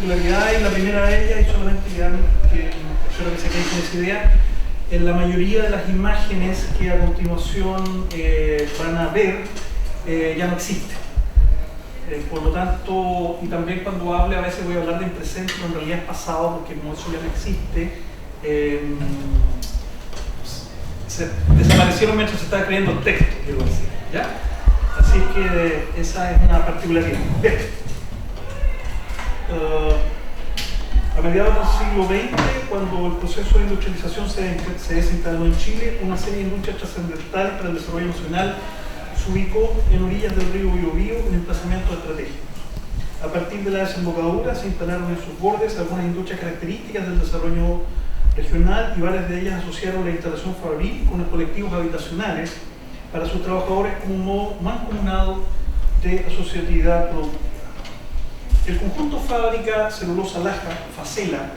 particularidades. La primera de ellas, y solamente que espero que se queden con esa idea, en la mayoría de las imágenes que a continuación van a ver ya no existen. Por lo tanto, y también cuando hable a veces voy a hablar de presente, pero en realidad es pasado, porque como eso ya no existe, se desaparecieron mientras se estaba escribiendo el texto, quiero decir, ¿ya? Así que esa es una particularidad. Bien. A mediados del siglo XX, cuando el proceso de industrialización se desinstaló en Chile, una serie de industrias trascendentales para el desarrollo nacional se ubicó en orillas del río Biobío en emplazamientos estratégicos. A partir de la desembocadura se instalaron en sus bordes algunas industrias características del desarrollo regional y varias de ellas asociaron la instalación fabril con los colectivos habitacionales para sus trabajadores como un modo mancomunado de asociatividad productiva. El conjunto fábrica celulosa Laja, Facela,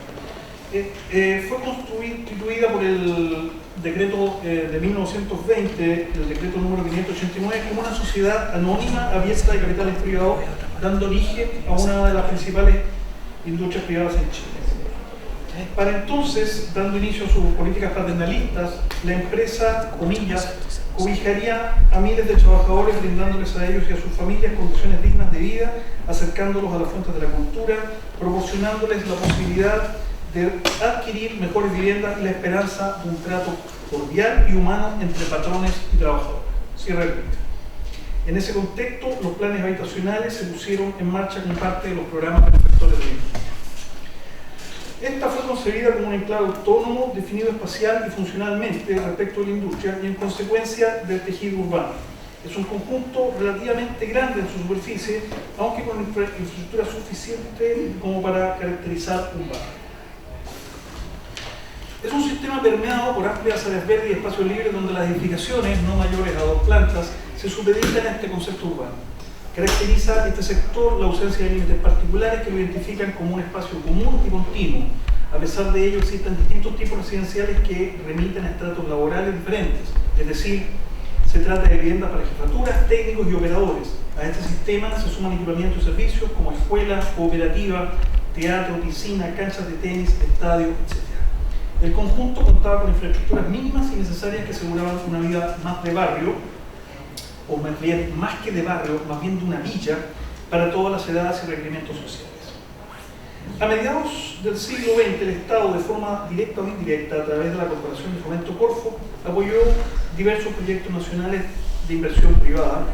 fue constituida por el decreto de 1920, el decreto número 589, como una sociedad anónima abierta de capitales privados, dando origen a una de las principales industrias privadas en Chile. Para entonces, dando inicio a sus políticas paternalistas, la empresa, comillas, cobijaría a miles de trabajadores, brindándoles a ellos y a sus familias condiciones dignas de vida, acercándolos a las fuentes de la cultura, proporcionándoles la posibilidad de adquirir mejores viviendas y la esperanza de un trato cordial y humano entre patrones y trabajadores. Cierre el punto. En ese contexto, los planes habitacionales se pusieron en marcha como parte de los programas benefactores de la industria. Esta fue concebida como un enclave autónomo, definido espacial y funcionalmente respecto de la industria y en consecuencia del tejido urbano. Es un conjunto relativamente grande en su superficie, aunque con infraestructura suficiente como para caracterizar un barrio. Es un sistema permeado por amplias áreas verdes y espacios libres donde las edificaciones, no mayores a 2 plantas, se supeditan a este concepto urbano. Caracteriza este sector la ausencia de límites particulares que lo identifican como un espacio común y continuo. A pesar de ello, existen distintos tipos residenciales que remiten a estratos laborales diferentes, es decir, se trata de viviendas para jefaturas, técnicos y operadores. A este sistema se suman equipamientos y servicios como escuelas, cooperativa, teatro, piscina, canchas de tenis, estadios, etc. El conjunto contaba con infraestructuras mínimas y necesarias que aseguraban una vida más de barrio, o más bien, más que de barrio, más bien de una villa, para todas las edades y requerimientos sociales. A mediados del siglo XX, el Estado, de forma directa o indirecta, a través de la Corporación de Fomento Corfo, apoyó diversos proyectos nacionales de inversión privada,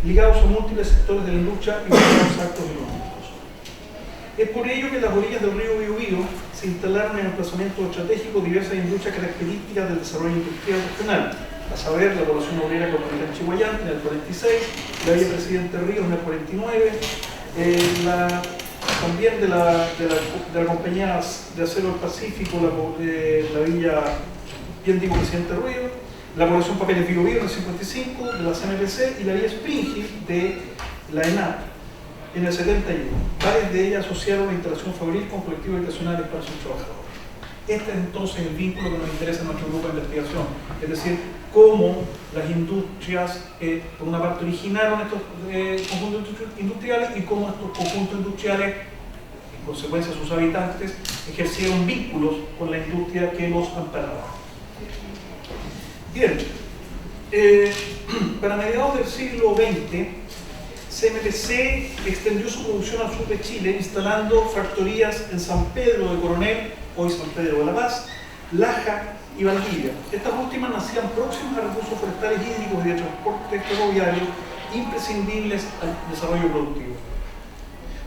ligados a múltiples sectores de la industria y varios actos económicos. Es por ello que en las orillas del río Biobío se instalaron en emplazamientos estratégicos diversas industrias características del desarrollo industrial regional, a saber, la población obrera comunitaria en Chihuayante en el 46, la Villa Presidente Ríos en el 49, también de la compañía de acero del Pacífico, la Villa, bien digo, Presidente Ríos, la población Papeles Biobío en el 55, de la CNPC y la Villa Springhill de la ENAP en el 71. Varias de ellas asociaron la instalación fabril con colectivos habitacionales para sus trabajadores. Este es entonces el vínculo que nos interesa en nuestro grupo de investigación, es decir, cómo las industrias, por una parte, originaron estos conjuntos industriales y cómo estos conjuntos industriales, en consecuencia sus habitantes, ejercieron vínculos con la industria que los amparaba. Bien, para mediados del siglo XX, CMPC extendió su producción al sur de Chile, instalando factorías en San Pedro de Coronel, hoy San Pedro de la Paz, Laja y Valdivia. Estas últimas nacían próximas a recursos forestales, hídricos y de transporte ferroviario imprescindibles al desarrollo productivo.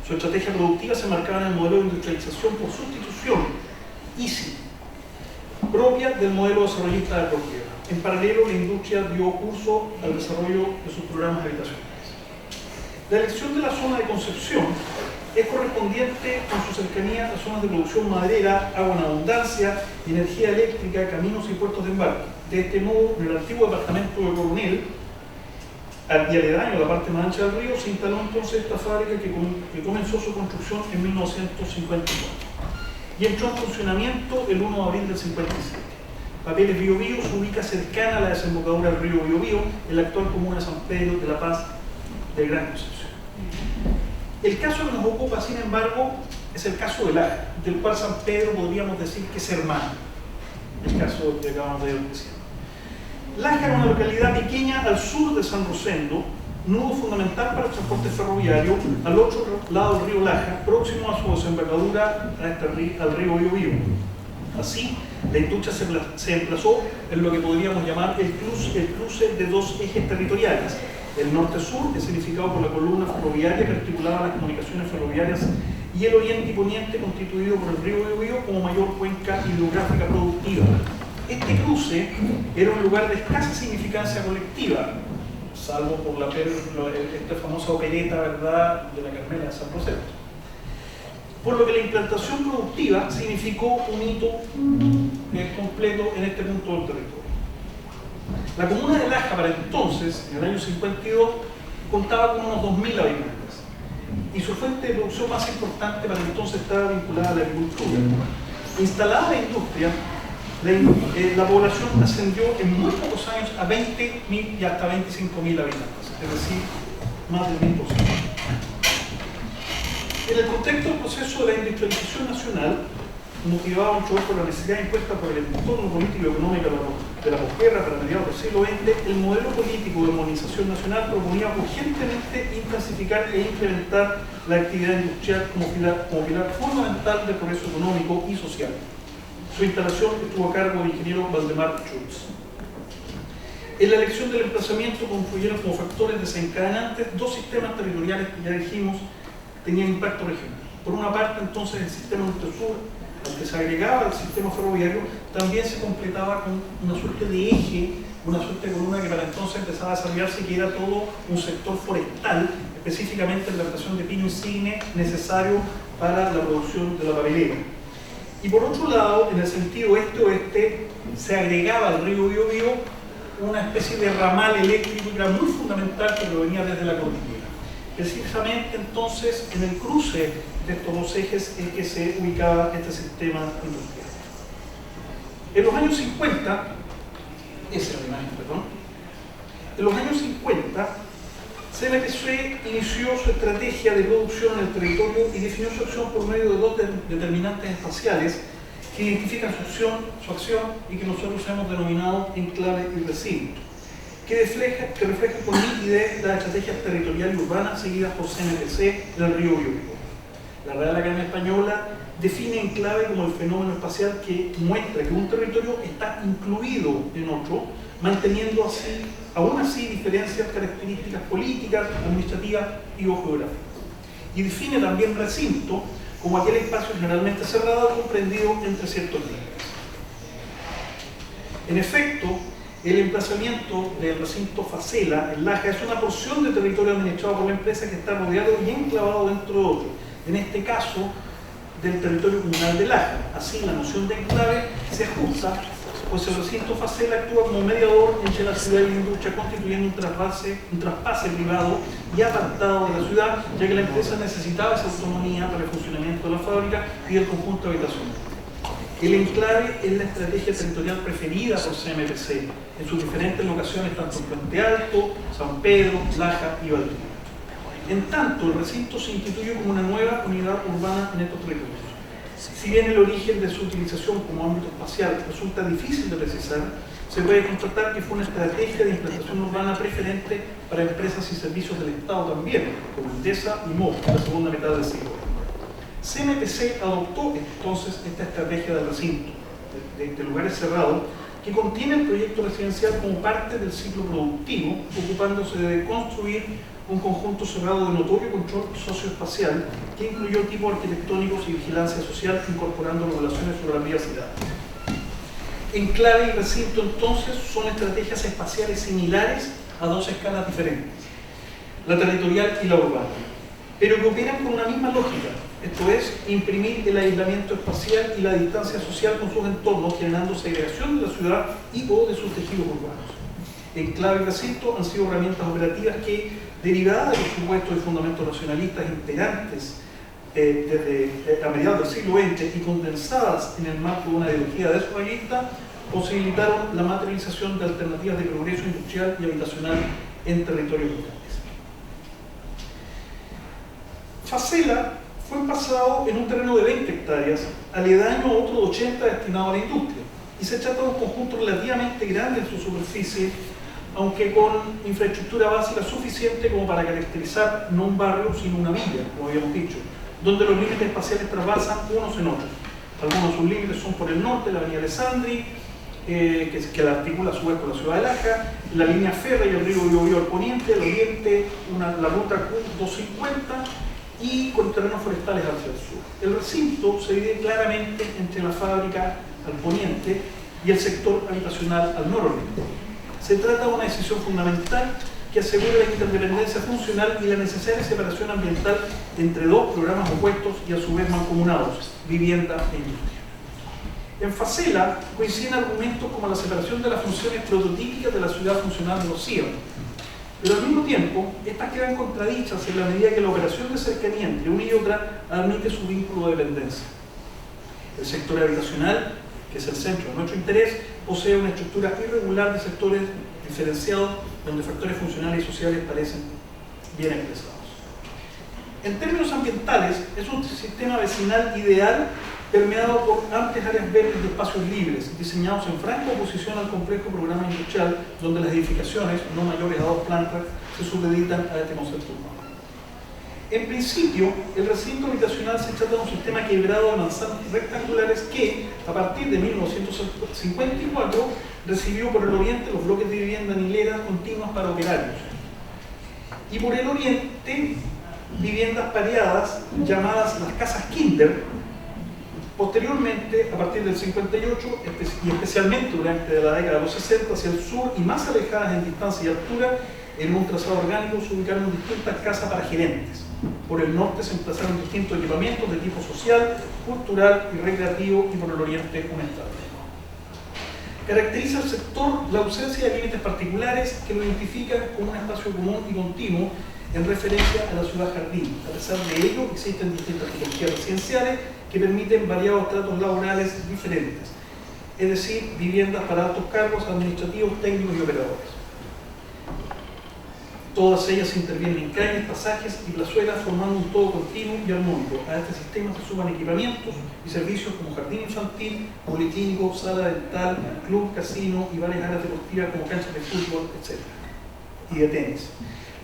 Su estrategia productiva se marcaba en el modelo de industrialización por sustitución, ICI, propia del modelo desarrollista de Cordillera. En paralelo, la industria dio curso al desarrollo de sus programas habitacionales. La elección de la zona de Concepción es correspondiente con su cercanía a zonas de producción maderera, agua en abundancia, energía eléctrica, caminos y puertos de embarque. De este modo, en el antiguo departamento de Coronel, y aledaño a la parte más ancha del río, se instaló entonces esta fábrica que comenzó su construcción en 1954 y entró en funcionamiento el 1 de abril del 57. Papeles Biobío se ubica cercana a la desembocadura del río Biobío, en la actual comuna de San Pedro de la Paz de Gran Concepción. El caso que nos ocupa, sin embargo, es el caso de Laja, del cual San Pedro podríamos decir que es hermano, el caso que acabamos de decir. Laja era una localidad pequeña al sur de San Rosendo, nudo fundamental para el transporte ferroviario, al otro lado del río Laja, próximo a su desembocadura al río Biobío. Así, la industria se emplazó en lo que podríamos llamar el cruce de dos ejes territoriales, el norte-sur, significado por la columna ferroviaria que articulaba las comunicaciones ferroviarias, y el oriente y poniente, constituido por el río Biobío como mayor cuenca hidrográfica productiva. Este cruce era un lugar de escasa significancia colectiva, salvo por esta famosa opereta, ¿verdad?, de la Carmela de San Rosendo. Por lo que la implantación productiva significó un hito completo en este punto del territorio. La comuna de Laja, para entonces, en el año 52, contaba con unos 2.000 habitantes, y su fuente de producción más importante para entonces estaba vinculada a la agricultura. Instalada la industria, la población ascendió en muy pocos años a 20.000 y hasta 25.000 habitantes, es decir, más del 1000%. En el contexto del proceso de la industrialización nacional, motivado mucho por la necesidad impuesta por el entorno político y económico de la posguerra para mediados del siglo XX, el modelo político de modernización nacional proponía urgentemente intensificar e incrementar la actividad industrial como pilar fundamental del progreso económico y social. Su instalación estuvo a cargo del ingeniero Valdemar Schultz. En la elección del emplazamiento confluyeron como factores desencadenantes dos sistemas territoriales que ya dijimos tenían impacto regional. Por una parte, entonces, el sistema norte-sur, al que se agregaba el sistema ferroviario, también se completaba con una suerte de eje, una suerte de columna que para entonces empezaba a desarrollarse, que era todo un sector forestal, específicamente la plantación de pino insigne necesario para la producción de la papelera. Y por otro lado, en el sentido este-oeste, se agregaba al río Biobío una especie de ramal eléctrico que era muy fundamental, que provenía desde la cordillera. Precisamente entonces, en el cruce de estos dos ejes es que se ubicaba este sistema industrial. En los años 50, en los años 50, CMPC inició su estrategia de producción en el territorio y definió su acción por medio de dos determinantes espaciales que identifican su acción y que nosotros hemos denominado enclave y recinto, que reflejan con nitidez las estrategias territoriales y urbanas seguidas por CMPC en el río Biobío. La Real Academia Española define enclave como el fenómeno espacial que muestra que un territorio está incluido en otro, manteniendo aún así diferencias características políticas, administrativas y o geográficas. Y define también recinto como aquel espacio generalmente cerrado comprendido entre ciertos límites. En efecto, el emplazamiento del recinto Facela en Laja es una porción de territorio administrado por la empresa que está rodeado y enclavado dentro de otro, en este caso del territorio comunal de Laja. Así, la noción de enclave se ajusta, pues el recinto Facela actúa como mediador entre la ciudad y la industria, constituyendo un traspase privado y apartado de la ciudad, ya que la empresa necesitaba esa autonomía para el funcionamiento de la fábrica y del conjunto habitacional. El enclave es la estrategia territorial preferida por CMPC en sus diferentes locaciones, tanto en Puente Alto, San Pedro, Laja y Valdivia. En tanto, el recinto se instituyó como una nueva unidad urbana en estos territorios. Si bien el origen de su utilización como ámbito espacial resulta difícil de precisar, se puede constatar que fue una estrategia de implantación urbana preferente para empresas y servicios del Estado también, como Endesa y MOV, en la segunda mitad del siglo. CMPC adoptó entonces esta estrategia del recinto, de lugares cerrados, que contiene el proyecto residencial como parte del ciclo productivo, ocupándose de construir un conjunto cerrado de notorio control socioespacial que incluyó tipos arquitectónicos y vigilancia social, incorporando regulaciones sobre la privacidad. Enclave y recinto entonces son estrategias espaciales similares a dos escalas diferentes, la territorial y la urbana, pero que operan con una misma lógica, esto es, imprimir el aislamiento espacial y la distancia social con sus entornos, generando segregación de la ciudad y o de sus tejidos urbanos. Enclave y recinto han sido herramientas operativas que, derivadas de los supuestos y fundamentos nacionalistas imperantes desde a mediados del siglo XX y condensadas en el marco de una ideología desarrollista, posibilitaron la materialización de alternativas de progreso industrial y habitacional en territorios locales. Facela fue empasado en un terreno de 20 hectáreas, aledaño a otro de 80 destinado a la industria, y se trata de un conjunto relativamente grande en su superficie, aunque con infraestructura básica suficiente como para caracterizar no un barrio, sino una villa, como habíamos dicho, donde los límites espaciales trasvasan unos en otros. Algunos de sus límites son por el norte, la avenida Alessandri, que la articula a su vez con la ciudad de Laja, la línea férrea y el río Biobío al poniente, al oriente, la ruta Q250 y con terrenos forestales hacia el sur. El recinto se divide claramente entre la fábrica al poniente y el sector habitacional al nororiente. Se trata de una decisión fundamental que asegura la interdependencia funcional y la necesaria separación ambiental entre dos programas opuestos y a su vez mancomunados, vivienda e industria. En Facela coinciden argumentos como la separación de las funciones prototípicas de la ciudad funcional de los CIEM, pero al mismo tiempo estas quedan contradichas en la medida que la operación de cercanía entre una y otra admite su vínculo de dependencia. El sector habitacional, que es el centro de nuestro interés, posee una estructura irregular de sectores diferenciados donde factores funcionales y sociales parecen bien expresados. En términos ambientales, es un sistema vecinal ideal permeado por amplias áreas verdes de espacios libres, diseñados en franca oposición al complejo programa industrial, donde las edificaciones, no mayores a 2 plantas, se supeditan a este concepto urbano. En principio, el recinto habitacional se trata de un sistema quebrado de manzanas rectangulares que, a partir de 1954, recibió por el oriente los bloques de vivienda en hileras continuas para operarios, y por el oriente, viviendas pareadas llamadas las casas Kinder. Posteriormente, a partir del 58 y especialmente durante la década de los 60, hacia el sur y más alejadas en distancia y altura, en un trazado orgánico se ubicaron distintas casas para gerentes. Por el norte se emplazaron distintos equipamientos de tipo social, cultural y recreativo, y por el oriente un estadio. Caracteriza al sector la ausencia de límites particulares que lo identifican como un espacio común y continuo en referencia a la ciudad jardín. A pesar de ello, existen distintas tipologías residenciales que permiten variados tratos laborales diferentes, es decir, viviendas para altos cargos administrativos, técnicos y operadores. Todas ellas intervienen en calles, pasajes y plazuelas, formando un todo continuo y armónico. A este sistema se suman equipamientos y servicios como jardín infantil, policlínico, sala dental, club, casino y varias áreas deportivas como canchas de fútbol, etc. y de tenis.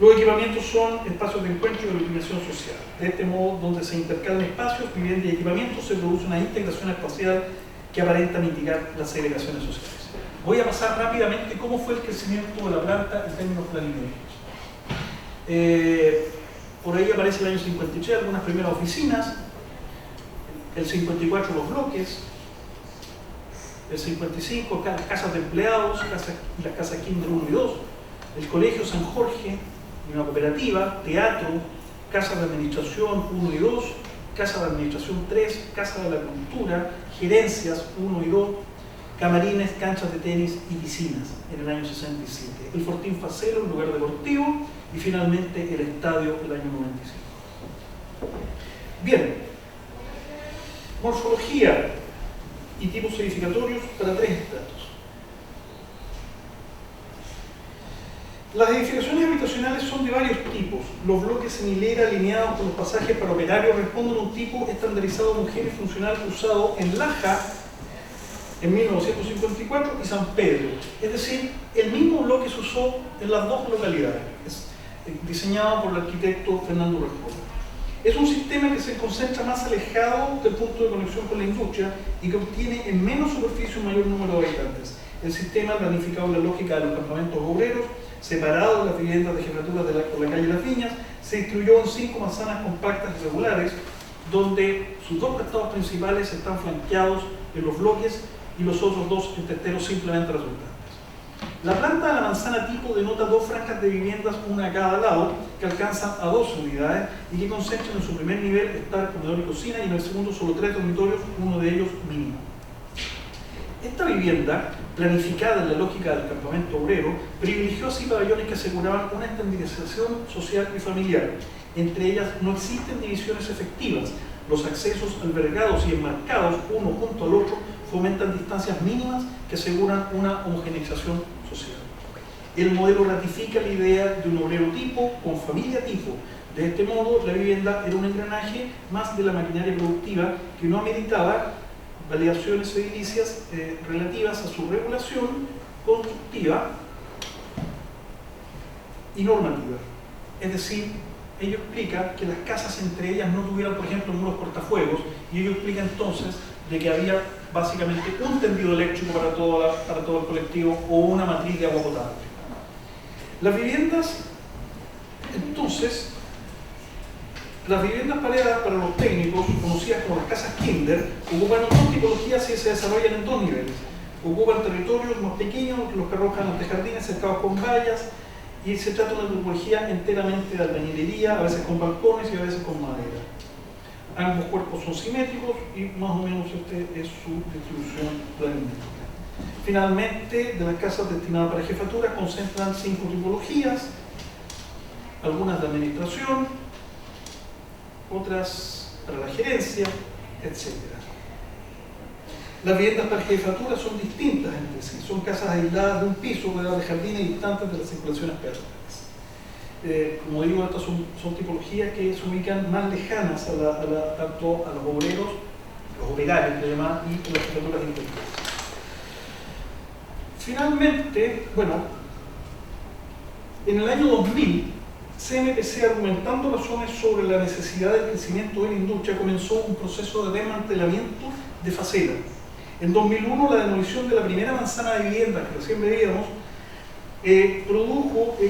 Los equipamientos son espacios de encuentro y de iluminación social. De este modo, donde se intercalan espacios, vivienda y equipamientos, se produce una integración espacial que aparenta mitigar las segregaciones sociales. Voy a pasar rápidamente cómo fue el crecimiento de la planta en términos planimétricos. Por ahí aparece el año 53 algunas primeras oficinas, el 54 los bloques, el 55 las casas de empleados, las casas Kinder 1 y 2, el colegio San Jorge, una cooperativa, teatro, casas de administración 1 y 2, casa de administración 3, casa de la cultura, gerencias 1 y 2, camarines, canchas de tenis y piscinas en el año 67. El Fortín Facela, un lugar deportivo, y finalmente el estadio del año 95. Bien, morfología y tipos edificatorios para 3 estratos. Las edificaciones habitacionales son de varios tipos. Los bloques en hilera alineados con los pasajes para operarios responden a un tipo estandarizado homogéneo y funcional usado en Laja en 1954 y San Pedro. Es decir, el mismo bloque se usó en las dos localidades, diseñado por el arquitecto Fernando Respola. Es un sistema que se concentra más alejado del punto de conexión con la industria y que obtiene en menos superficie un mayor número de habitantes. El sistema, planificado en la lógica de los campamentos obreros, separado de las viviendas de jefaturas por la calle Las Viñas, se distribuyó en 5 manzanas compactas y regulares, donde sus 2 costados principales están flanqueados en los bloques y los otros 2 en testeros simplemente resultantes. La planta de la manzana tipo denota 2 franjas de viviendas, una a cada lado, que alcanzan a 2 unidades y que concentran en su primer nivel estar comedor y cocina, y en el segundo solo 3 dormitorios, uno de ellos mínimo. Esta vivienda, planificada en la lógica del campamento obrero, privilegió así pabellones que aseguraban una estandarización social y familiar. Entre ellas no existen divisiones efectivas. Los accesos albergados y enmarcados uno junto al otro fomentan distancias mínimas que aseguran una homogeneización social. El modelo ratifica la idea de un obrero tipo con familia tipo, De este modo, la vivienda era un engranaje más de la maquinaria productiva que no ameritaba validaciones edilicias relativas a su regulación constructiva y normativa. Es decir, ello explica que las casas entre ellas no tuvieran, por ejemplo, muros cortafuegos, y ello explica entonces de que había básicamente un tendido eléctrico para todo el colectivo o una matriz de agua potable. Las viviendas, entonces, las viviendas pareadas para los técnicos, conocidas como las casas Kinder, ocupan dos tipologías y se desarrollan en dos niveles. Ocupan territorios más pequeños, los que arrojan ante jardines cercados con vallas, y se trata de una tipología enteramente de albañilería, a veces con balcones y a veces con madera. Ambos cuerpos son simétricos y más o menos este es su distribución planimétrica. Finalmente, de las casas destinadas para jefatura concentran 5 tipologías, algunas de administración, otras para la gerencia, etc. Las viviendas para jefatura son distintas entre sí, son casas aisladas de un piso, rodeadas de jardines y distantes de las circulaciones peatonales. Como digo, estas son tipologías que se ubican más lejanas tanto a los obreros, los operarios y las jefaturas interiores. Finalmente, bueno, en el año 2000, CMPC, argumentando razones sobre la necesidad del crecimiento de la industria, comenzó un proceso de desmantelamiento de Facela. En 2001, la demolición de la primera manzana de viviendas que recién veíamos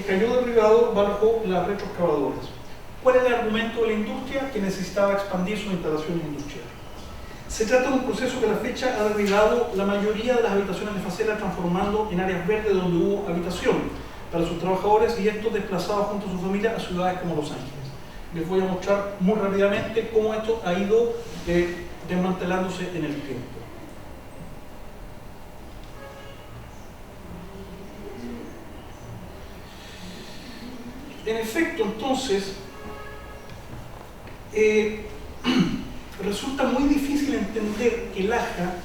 cayó derribado bajo las retroexcavadoras. ¿Cuál era el argumento de la industria? Que necesitaba expandir sus instalaciones industriales. Se trata de un proceso que a la fecha ha derribado la mayoría de las habitaciones de Facela, transformando en áreas verdes donde hubo habitación para sus trabajadores y estos desplazados junto a su familia a ciudades como Los Ángeles. Les voy a mostrar muy rápidamente cómo esto ha ido desmantelándose en el tiempo. En efecto, entonces, resulta muy difícil entender que Laja,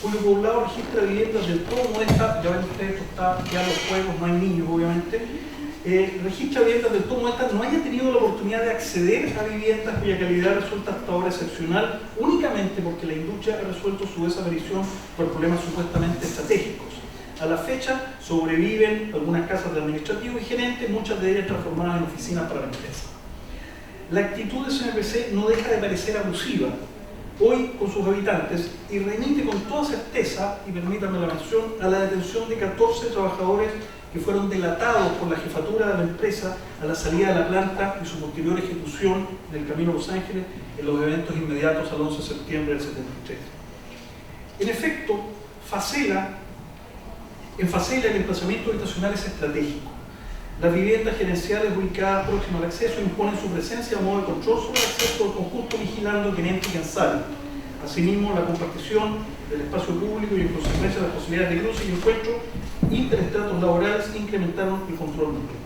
cuyo poblado registra viviendas del todo modestas, ya ven ustedes, esto está ya los juegos, no hay niños obviamente, registra viviendas del todo modestas, no haya tenido la oportunidad de acceder a viviendas cuya calidad resulta hasta ahora excepcional, únicamente porque la industria ha resuelto su desaparición por problemas supuestamente estratégicos. A la fecha sobreviven algunas casas de administrativos y gerentes, muchas de ellas transformadas en oficinas para la empresa. La actitud de CMPC no deja de parecer abusiva hoy con sus habitantes y remite con toda certeza, y permítanme la mención, a la detención de 14 trabajadores que fueron delatados por la jefatura de la empresa a la salida de la planta y su posterior ejecución del camino a Los Ángeles en los eventos inmediatos al 11 de septiembre del 73. En efecto, en Facela el emplazamiento habitacional es estratégico. Las viviendas gerenciales ubicadas próximas al acceso imponen su presencia a modo de control sobre el acceso del conjunto, vigilando quien entra y quien sale. Asimismo, la compartición del espacio público y en consecuencia las posibilidades de cruce y encuentro interestratos laborales incrementaron el control mutuo.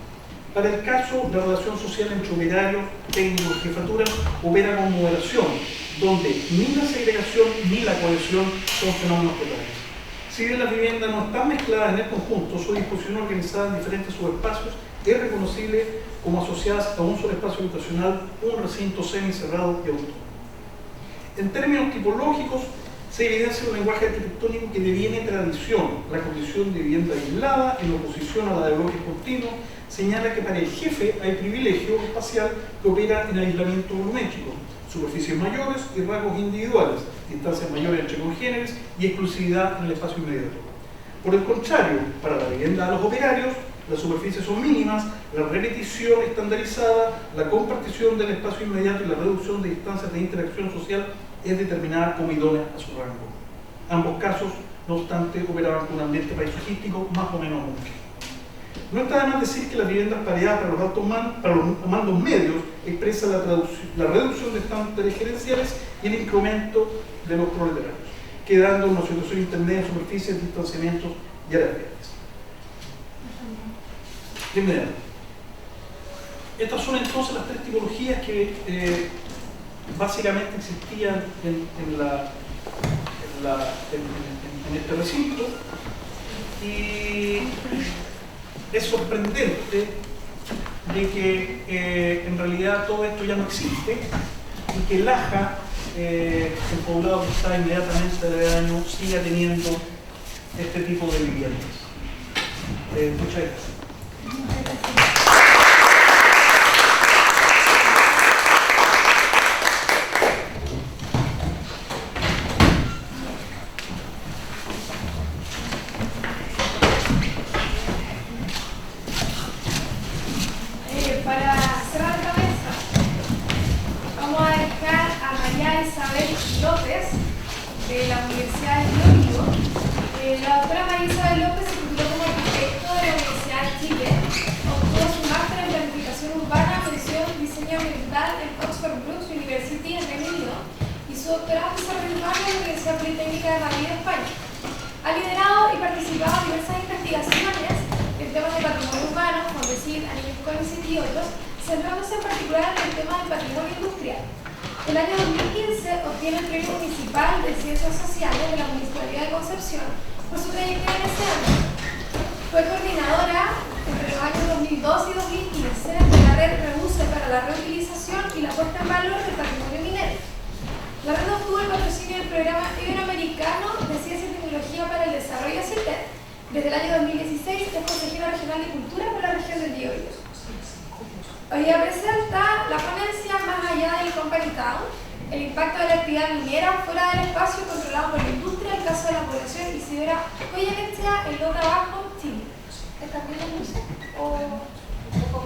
Para el caso, la relación social entre operarios, técnicos y jefaturas opera con moderación, donde ni la segregación ni la cohesión son fenómenos totales. Si bien las viviendas no están mezcladas en el conjunto, su disposición organizada en diferentes subespacios es reconocible como asociadas a un solo espacio habitacional, un recinto semicerrado y autónomo. En términos tipológicos, se evidencia un lenguaje arquitectónico que deviene tradición. La condición de vivienda aislada, en oposición a la de bloques continuos, señala que para el jefe hay privilegio espacial que opera en aislamiento volumétrico, superficies mayores y rasgos individuales, distancias mayores entre congéneres y exclusividad en el espacio inmediato. Por el contrario, para la vivienda de los operarios, las superficies son mínimas, la repetición estandarizada, la compartición del espacio inmediato y la reducción de distancias de interacción social es determinada como idónea a su rango. Ambos casos, no obstante, operaban con un ambiente paisajístico más o menos homogéneo. No está de más decir que las viviendas pareadas para los mandos medios expresan la reducción de estándares gerenciales y el incremento de los proletarios, quedando en una situación intermedia en superficies, distanciamientos y áreas verdes. De inmediato. Estas son entonces las tres tipologías que básicamente existían en este recinto, y es sorprendente de que en realidad todo esto ya no existe y que Laja, el poblado que está inmediatamente aledaño, siga teniendo este tipo de viviendas. Muchas gracias. Para cerrar la mesa, vamos a dejar a María Isabel López, de la Universidad de Lórico. La doctora María Isabel López se tituló como arquitecto de la Universidad de Chile, obtuvo su máster en planificación urbana, mención diseño ambiental en Oxford Brookes University en Reino Unido y su doctorado en desarrollo urbano en la Universidad Politécnica de Madrid, España. Ha liderado y participado en diversas investigaciones en temas de patrimonio urbano, como decir, Animal Conicet y otros, centrándose en particular en el tema del patrimonio industrial. El año 2015 obtiene el Premio Municipal de Ciencias Sociales de la Municipalidad de Concepción por su trayectoria en ese año. Fue coordinadora entre los años 2002 y 2015 de la red REUSE para la reutilización y la puesta en valor del patrimonio minero. La red obtuvo el patrocinio del Programa Iberoamericano de Ciencia y Tecnología para el Desarrollo CITED. Desde el año 2016 es consejera regional de Cultura para la región del Biobío. Hoy día presenta la ponencia Más allá del Company Town, el impacto de la actividad minera fuera del espacio controlado por la industria, el caso de la población Isidora Goyenechea, en Lota Bajo, Chile. ¿Está bien la luz? ¿O un poco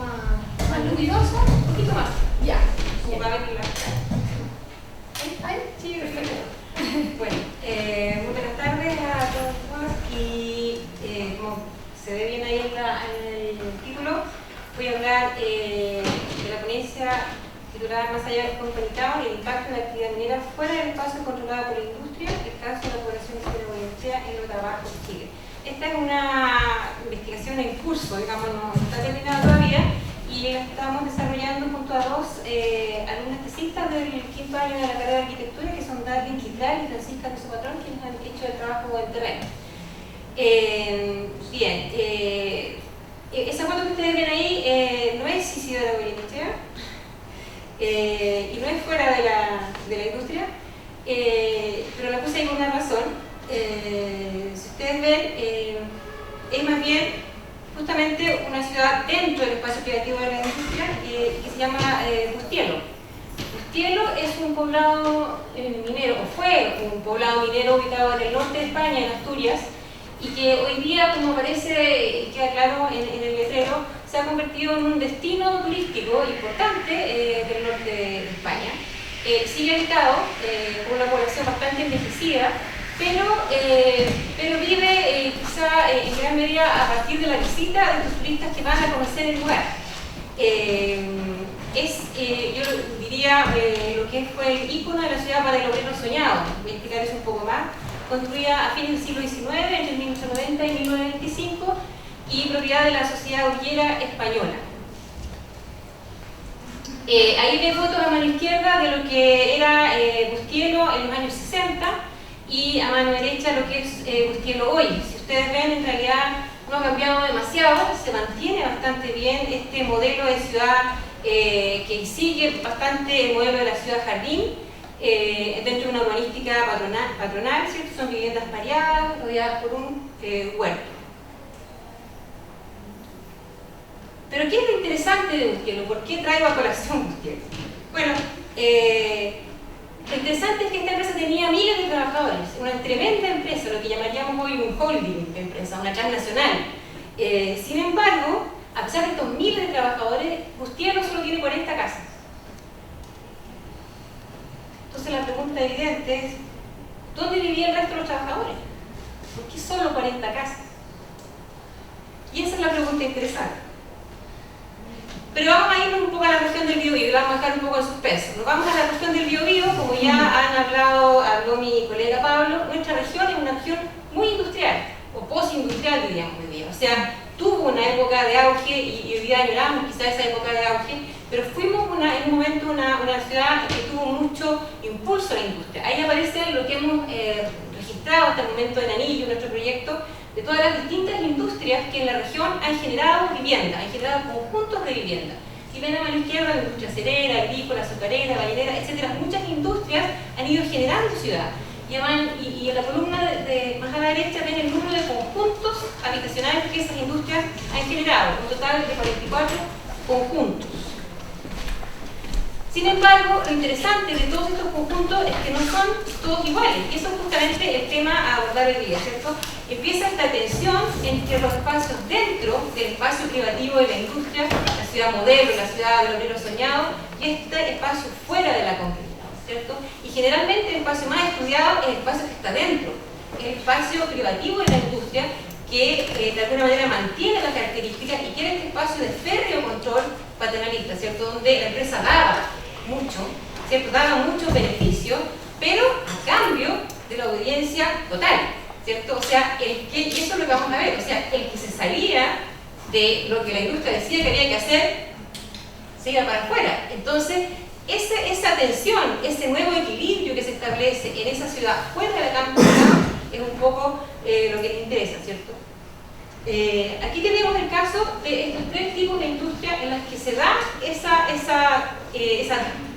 más luminosa? Un poquito más. Ya. Como va a ver la... ¿Ahí? Sí, perfecto. Bueno, muy buenas tardes a todos y como se ve bien ahí en el título, voy a hablar de la ponencia titulada Más allá del Company Town y el impacto de la actividad minera fuera del espacio controlado por la industria, el caso de la población Isidora Goyenechea en Lota Bajo, Chile. Esta es una investigación en curso, digamos, no está terminada todavía, y la estamos desarrollando junto a dos alumnas tesistas del quinto año de la carrera de arquitectura, que son Darlene Quitral y Francisca de su patrón, quienes han hecho el trabajo en terreno. Bien, esa foto que ustedes ven ahí no es Isidora Goyenechea y no es fuera de la industria, pero la puse ahí por una razón. Si ustedes ven, es más bien justamente una ciudad dentro del espacio creativo de la industria que se llama Bustielo. Bustielo es un poblado minero, o fue un poblado minero ubicado en el norte de España, en Asturias, y que hoy día, como parece, queda claro en el letrero, se ha convertido en un destino turístico importante del norte de España. Sigue habitado por una población bastante envejecida, pero vive quizá en gran medida a partir de la visita de los turistas que van a conocer el lugar. Yo diría lo que fue el ícono de la ciudad para el obrero soñado. Voy a explicar eso un poco más. Construida a fines del siglo XIX, entre 1890 y 1925, y propiedad de la Sociedad Obrera Española. Ahí ven fotos a mano izquierda de lo que era Bustielo en los años 60 y a mano derecha lo que es Bustielo hoy. Si ustedes ven, en realidad no ha cambiado demasiado, se mantiene bastante bien este modelo de ciudad que sigue bastante el modelo de la ciudad jardín, dentro de una urbanística patronal, ¿cierto? Son viviendas pareadas, rodeadas por un huerto. Pero ¿qué es lo interesante de Bustielo? ¿Por qué traigo a colación Bustielo? Bueno, lo interesante es que esta empresa tenía miles de trabajadores, una tremenda empresa, lo que llamaríamos hoy un holding de empresa, una transnacional. Sin embargo, a pesar de estos miles de trabajadores, Bustielo solo tiene 40 casas. Entonces la pregunta evidente es, ¿dónde vivía el resto de los trabajadores? ¿Por qué solo 40 casas? Y esa es la pregunta interesante. Pero vamos a irnos un poco a la región del Biobío y vamos a dejar un poco de suspenso. Nos vamos a la región del Biobío, como ya habló mi colega Pablo, nuestra región es una región muy industrial, o postindustrial diríamos hoy día. O sea, tuvo una época de auge y hoy día añoramos quizás esa época de auge, pero fuimos en un momento una ciudad que tuvo mucho impulso a la industria. Ahí aparece lo que hemos registrado hasta el momento en Anillo, nuestro proyecto, de todas las distintas industrias que en la región han generado vivienda, han generado conjuntos de vivienda. Si ven a mano izquierda, la industria acerera, agrícola, azucarera, gallinera, etc., muchas industrias han ido generando ciudad. Y en la columna más a la derecha ven el número de conjuntos habitacionales que esas industrias han generado, un total de 44 conjuntos. Sin embargo, lo interesante de todos estos conjuntos es que no son todos iguales, y eso es justamente el tema a abordar hoy día, ¿cierto? Empieza esta tensión entre los espacios dentro del espacio privativo de la industria, la ciudad modelo, la ciudad del obrero soñado, y este espacio fuera de la concreta, ¿cierto? Y generalmente el espacio más estudiado es el espacio que está dentro, el espacio privativo de la industria, que de alguna manera mantiene las características y quiere este espacio de férreo control paternalista, ¿cierto? Donde la empresa daba mucho, ¿cierto? Daba muchos beneficios, pero a cambio de la obediencia total, ¿cierto? O sea, y eso es lo que vamos a ver, o sea, el que se salía de lo que la industria decía que había que hacer, se iba para afuera. Entonces, esa tensión, ese nuevo equilibrio que se establece en esa ciudad fuera de la campo-ciudad es un poco lo que te interesa, ¿cierto? Aquí tenemos el caso de estos tres tipos de industria en las que se da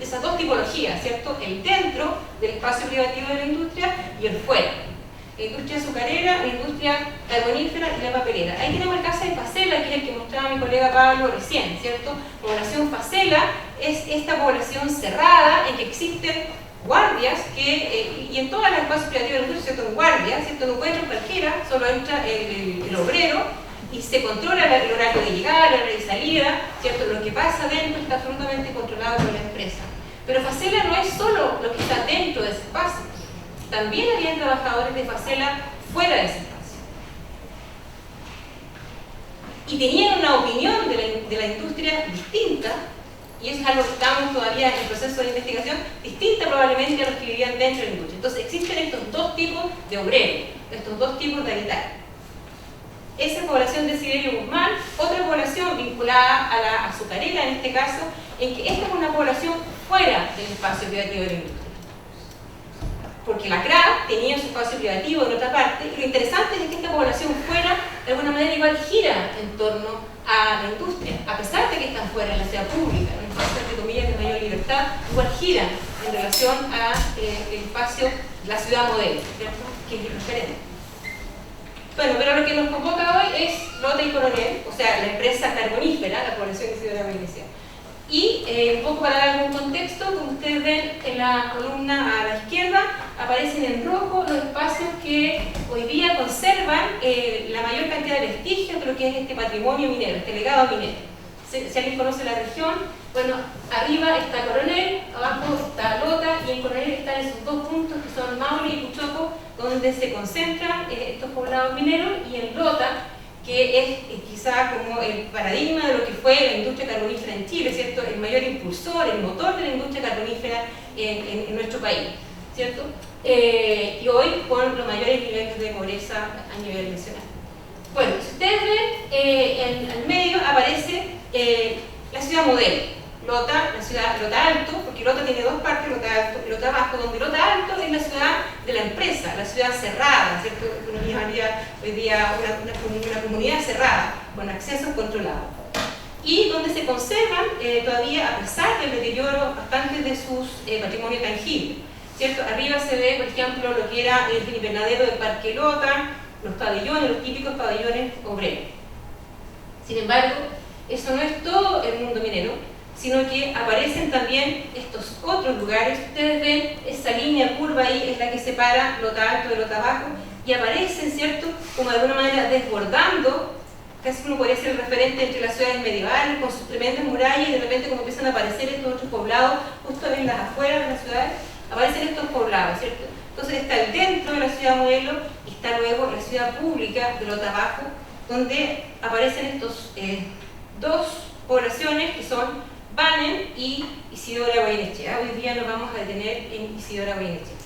esas dos tipologías, ¿cierto? El dentro del espacio privativo de la industria y el fuera. La industria azucarera, la industria carbonífera y la papelera. Ahí tenemos el caso de Facela, que es el que mostraba mi colega Pablo recién, ¿cierto? Población Facela es esta población cerrada en que existen guardias y en todos los espacios privativos de la industria, ¿cierto? Guardias, ¿cierto? No puede entrar cualquiera, solo entra el obrero y se controla el horario de llegada, el horario de salida, ¿cierto? Lo que pasa dentro está absolutamente controlado por la empresa. Pero Facela no es solo lo que está dentro de ese espacio, también había trabajadores de Facela fuera de ese espacio. Y tenían una opinión de la industria distinta, y eso es algo que estamos todavía en el proceso de investigación, distinta probablemente a los que vivían dentro de la industria. Entonces existen estos dos tipos de obreros, estos dos tipos de habitantes. Esa población de Siderio Guzmán, otra población vinculada a la azucarera en este caso, en que esta es una población fuera del espacio privativo de la industria. Porque la CRA tenía su espacio privativo en otra parte, y lo interesante es que esta población fuera, de alguna manera igual gira en torno a la industria, a pesar de que están fuera en la ciudad pública, en un espacio entre comillas de mayor libertad, igual giran en relación al espacio de la ciudad modelo, ¿cierto? Que es diferente. Bueno, pero lo que nos convoca hoy es Lota y Coronel, o sea, la empresa carbonífera, la población que se dio la iglesia. Y un poco para dar algún contexto, como ustedes ven en la columna a la izquierda, aparecen en rojo los espacios que hoy día conservan la mayor cantidad de vestigios de lo que es este patrimonio minero, este legado minero. Si alguien conoce la región, bueno, arriba está Coronel, abajo está Lota, y en Coronel están esos dos puntos que son Maule y Puchoco, donde se concentran estos poblados mineros, y en Lota, que es quizá como el paradigma de lo que fue la industria carbonífera en Chile, ¿cierto? El mayor impulsor, el motor de la industria carbonífera en nuestro país, ¿cierto? Y hoy con los mayores niveles de pobreza a nivel nacional. Bueno, si ustedes ven, al medio aparece la ciudad modelo. Lota, la ciudad Lota Alto, porque Lota tiene dos partes, Lota Alto y Lota Bajo, donde Lota Alto es la ciudad de la empresa, la ciudad cerrada, ¿cierto? Uno llamaría hoy día una comunidad cerrada, con acceso controlado. Y donde se conservan todavía, a pesar del deterioro bastante de sus patrimonio tangible, ¿cierto? Arriba se ve, por ejemplo, lo que era el invernadero del Parque Lota, los pabellones, los típicos pabellones obreros. Sin embargo, eso no es todo el mundo minero, sino que aparecen también estos otros lugares. Ustedes ven esa línea curva ahí, es la que separa Lota Alto de Lota Bajo, y aparecen, ¿cierto?, como de alguna manera desbordando, casi como podría ser el referente entre las ciudades medievales, con sus tremendas murallas, y de repente como empiezan a aparecer estos otros poblados, justo en las afueras de las ciudades, aparecen estos poblados, ¿cierto? Entonces está el dentro de la ciudad modelo, y está luego la ciudad pública de Lota Bajo, donde aparecen estos dos poblaciones que son Banen y Isidora Goyenechea. Hoy día nos vamos a detener en Isidora Goyenechea.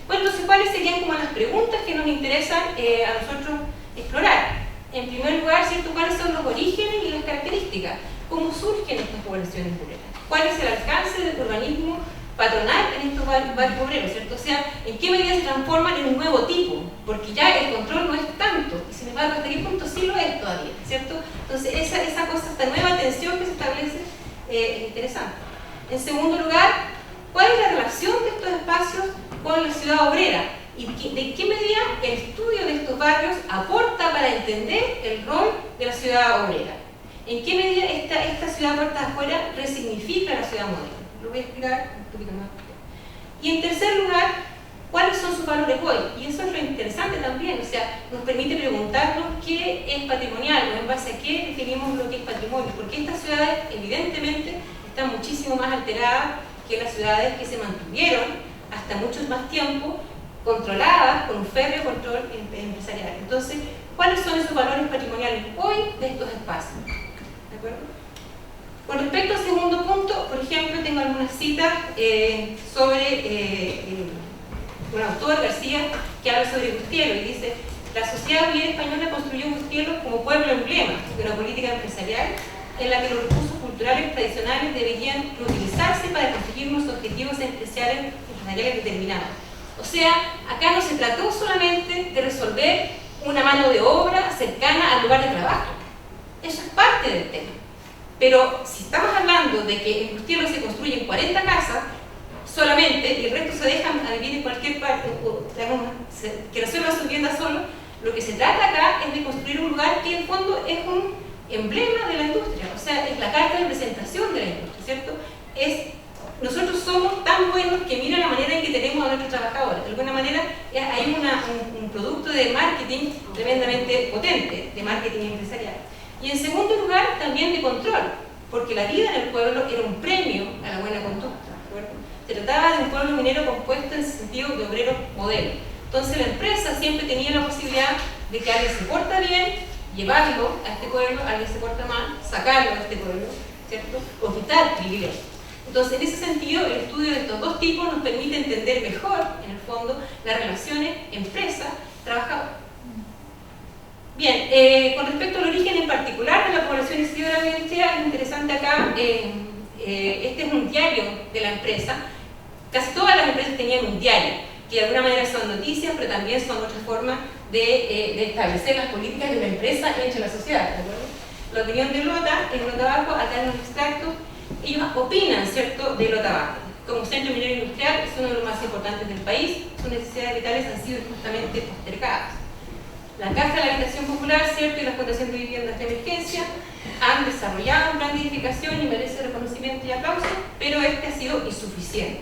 Bueno, entonces, ¿cuáles serían como las preguntas que nos interesan a nosotros explorar? En primer lugar, ¿cierto?, ¿cuáles son los orígenes y las características? ¿Cómo surgen estas poblaciones rurales? ¿Cuál es el alcance del urbanismo patronal en estos barrios obreros, ¿cierto? O sea, ¿en qué medida se transforman en un nuevo tipo? Porque ya el control no es tanto, y sin embargo, ¿hasta qué punto sí lo es todavía, ¿cierto? Entonces, esa cosa, esta nueva tensión que se establece es interesante. En segundo lugar, ¿cuál es la relación de estos espacios con la ciudad obrera? ¿Y de qué medida el estudio de estos barrios aporta para entender el rol de la ciudad obrera? ¿En qué medida esta ciudad puertas afuera resignifica la ciudad moderna? Lo voy a explicar un poquito más. Y en tercer lugar, ¿cuáles son sus valores hoy? Y eso es lo interesante también, o sea, nos permite preguntarnos qué es patrimonial o en base a qué definimos lo que es patrimonio, porque estas ciudades evidentemente están muchísimo más alteradas que las ciudades que se mantuvieron hasta mucho más tiempo controladas con un férreo control empresarial. Entonces, ¿cuáles son esos valores patrimoniales hoy de estos espacios? ¿De acuerdo? Con respecto al segundo punto, por ejemplo, tengo algunas citas sobre un autor, García, que habla sobre Gustielo y dice: la sociedad obrera española construyó Gustielo como pueblo emblema de una política empresarial en la que los recursos culturales tradicionales deberían reutilizarse para conseguir unos objetivos empresariales determinados. O sea, acá no se trató solamente de resolver una mano de obra cercana al lugar de trabajo. Eso es parte del tema. Pero si estamos hablando de que en Gustielo se construyen 40 casas solamente y el resto se dejan a vivir en cualquier parte, que resuelva su vivienda solo, lo que se trata acá es de construir un lugar que en el fondo es un emblema de la industria, o sea, es la carta de presentación de la industria, ¿cierto? Nosotros somos tan buenos que mira la manera en que tenemos a nuestros trabajadores. De alguna manera hay un producto de marketing tremendamente potente, de marketing empresarial. Y en segundo lugar, también de control, porque la vida en el pueblo era un premio a la buena conducta, ¿de acuerdo? Se trataba de un pueblo minero compuesto en el sentido de obreros modelo. Entonces la empresa siempre tenía la posibilidad de que alguien se porta bien, llevarlo a este pueblo, alguien se porta mal, sacarlo de este pueblo, ¿cierto? O quitar privilegios. Entonces, en ese sentido, el estudio de estos dos tipos nos permite entender mejor, en el fondo, las relaciones empresa-trabajador. Bien, con respecto al origen en particular de la población isidora Goyenechea, es interesante acá, este es un diario de la empresa. Casi todas las empresas tenían un diario, que de alguna manera son noticias, pero también son otra forma de establecer las políticas de la empresa entre la sociedad, ¿de acuerdo? La opinión de Lota, en Lota Abajo, acá en los extractos, ellos opinan, ¿cierto?, de Lota Abajo. Como centro minero industrial es uno de los más importantes del país, sus necesidades vitales han sido justamente postergadas. La Caja de la Habitación Popular, ¿cierto?, y la Fundación de Viviendas de Emergencia han desarrollado un plan de edificación y merece reconocimiento y aplauso, pero este ha sido insuficiente.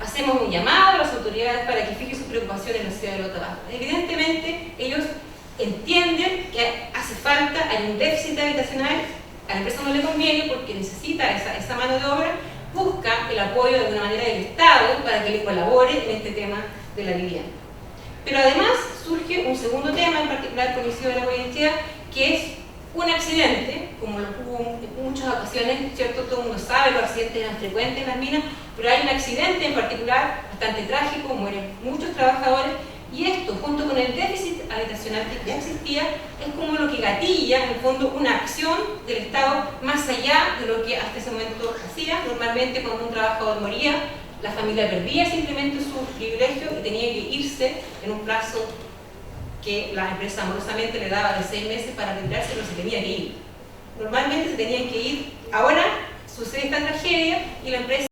Hacemos un llamado a las autoridades para que fijen su preocupación en la ciudad de Lota Abajo. Evidentemente, ellos entienden que hace falta, hay un déficit habitacional, a la empresa no le conviene porque necesita esa mano de obra, busca el apoyo de alguna manera del Estado para que le colabore en este tema de la vivienda. Pero además surge un segundo tema, en particular con Isidora Goyenechea, que es un accidente, como lo hubo en muchas ocasiones, ¿cierto? Todo el mundo sabe, los accidentes eran frecuentes en las minas, pero hay un accidente en particular bastante trágico, mueren muchos trabajadores, y esto, junto con el déficit habitacional que ya existía, es como lo que gatilla, en el fondo, una acción del Estado más allá de lo que hasta ese momento hacía. Normalmente, cuando un trabajador moría, la familia perdía simplemente su privilegio y tenía que irse en un plazo que la empresa amorosamente le daba de 6 meses para retirarse, pero se tenía que ir. Normalmente se tenían que ir. Ahora sucede esta tragedia y la empresa